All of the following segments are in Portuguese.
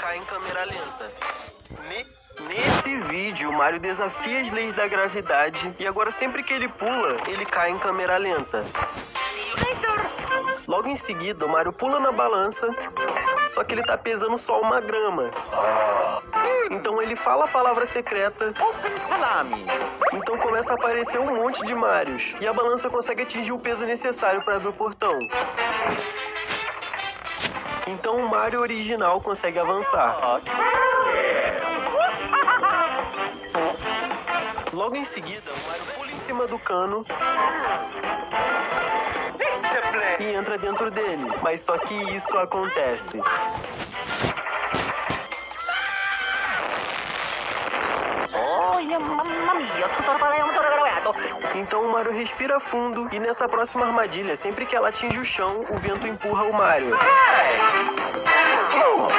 cai em câmera lenta. Nesse vídeo, o Mario desafia as leis da gravidade e agora sempre que ele pula, ele cai em câmera lenta. Logo em seguida, o Mario pula na balança, só que ele tá pesando só 1 grama. Então ele fala a palavra secreta. Salame. Então começa a aparecer um monte de Marios e a balança consegue atingir o peso necessário para abrir o portão. Então o Mario original consegue avançar. Logo em seguida, o Mario pula em cima do cano e entra dentro dele. Mas só que isso acontece. Então o Mario respira fundo e nessa próxima armadilha, sempre que ela atinge o chão, o vento empurra o Mario.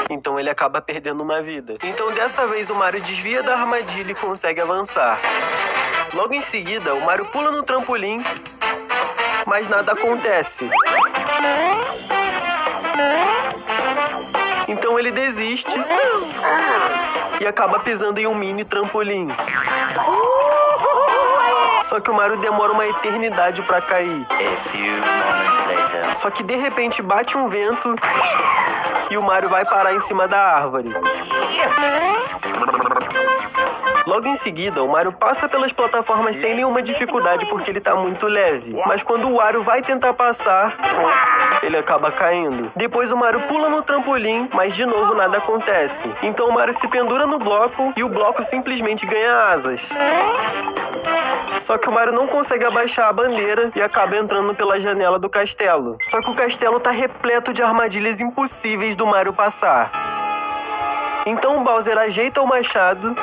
Então ele acaba perdendo uma vida. Então dessa vez o Mario desvia da armadilha e consegue avançar. Logo em seguida, o Mario pula no trampolim, mas nada acontece. Então ele desiste e acaba pisando em um mini trampolim. Só que o Mario demora uma eternidade pra cair. Só que de repente bate um vento e o Mario vai parar em cima da árvore. Logo em seguida, o Mario passa pelas plataformas sem nenhuma dificuldade porque ele tá muito leve. Mas quando o Wario vai tentar passar, ele acaba caindo. Depois o Mario pula no trampolim, mas de novo nada acontece. Então o Mario se pendura no bloco e o bloco simplesmente ganha asas. Só que o Mario não consegue abaixar a bandeira e acaba entrando pela janela do castelo. Só que o castelo tá repleto de armadilhas impossíveis do Mario passar. Então o Bowser ajeita o machado,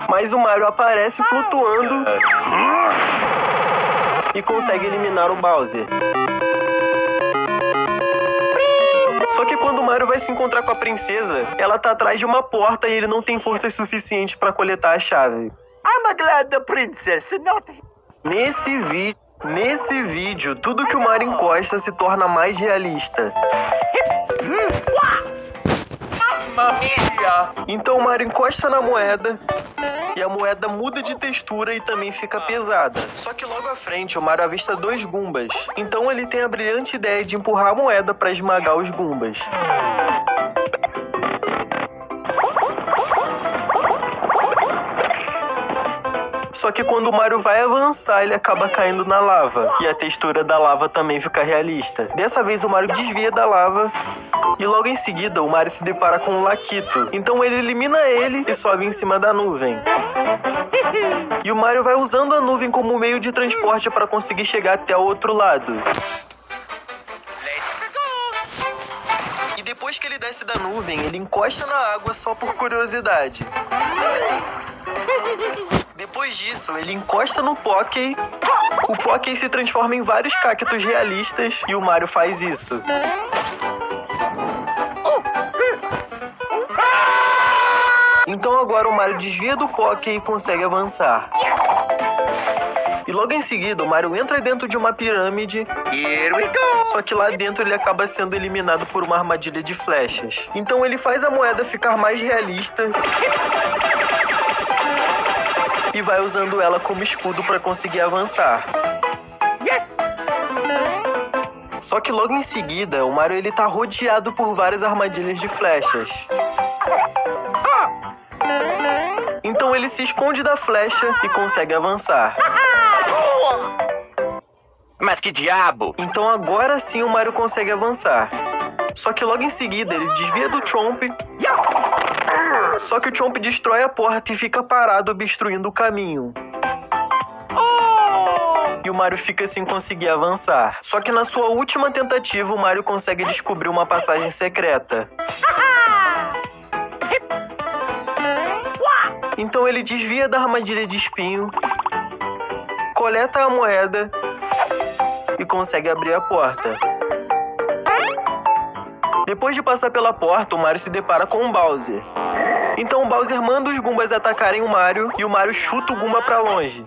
mas o Mario aparece flutuando e consegue eliminar o Bowser. Só que quando o Mario vai se encontrar com a princesa, ela tá atrás de uma porta e ele não tem forças suficientes pra coletar a chave. I'm glad the princess not... Nesse vídeo, tudo que o Mario encosta se torna mais realista. Mamma mia! Então o Mario encosta na moeda e a moeda muda de textura e também fica pesada. Só que logo à frente o Mario avista 2 Goombas. Então ele tem a brilhante ideia de empurrar a moeda para esmagar os Goombas. Só que quando o Mario vai avançar, ele acaba caindo na lava. E a textura da lava também fica realista. Dessa vez o Mario desvia da lava e logo em seguida o Mario se depara com um Lakitu. Então ele elimina ele e sobe em cima da nuvem. E o Mario vai usando a nuvem como meio de transporte para conseguir chegar até o outro lado. E depois que ele desce da nuvem, ele encosta na água só por curiosidade. Depois disso, ele encosta no Poké. O Poké se transforma em vários cactos realistas e o Mario faz isso. Então agora o Mario desvia do Poké e consegue avançar. E logo em seguida, o Mario entra dentro de uma pirâmide. Here we go! Só que lá dentro ele acaba sendo eliminado por uma armadilha de flechas. Então ele faz a moeda ficar mais realista e vai usando ela como escudo para conseguir avançar. Yes! Só que logo em seguida, o Mario ele tá rodeado por várias armadilhas de flechas. Então ele se esconde da flecha e consegue avançar. Mas que diabo! Então agora sim o Mario consegue avançar. Só que logo em seguida ele desvia do Chomp. Só que o Chomp destrói a porta e fica parado obstruindo o caminho. E o Mario fica sem conseguir avançar. Só que na sua última tentativa o Mario consegue descobrir uma passagem secreta. Então ele desvia da armadilha de espinho, coleta a moeda e consegue abrir a porta. Depois de passar pela porta, o Mario se depara com o Bowser. Então o Bowser manda os Goombas atacarem o Mario e o Mario chuta o Goomba pra longe.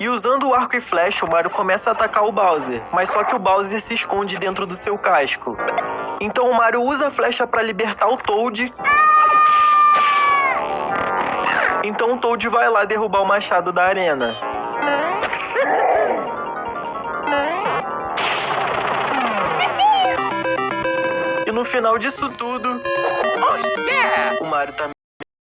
E usando o arco e flecha, o Mario começa a atacar o Bowser. Mas só que o Bowser se esconde dentro do seu casco. Então o Mario usa a flecha para libertar o Toad. Então o Toad vai lá derrubar o machado da arena. E no final disso tudo, Oh, yeah! o Mario tá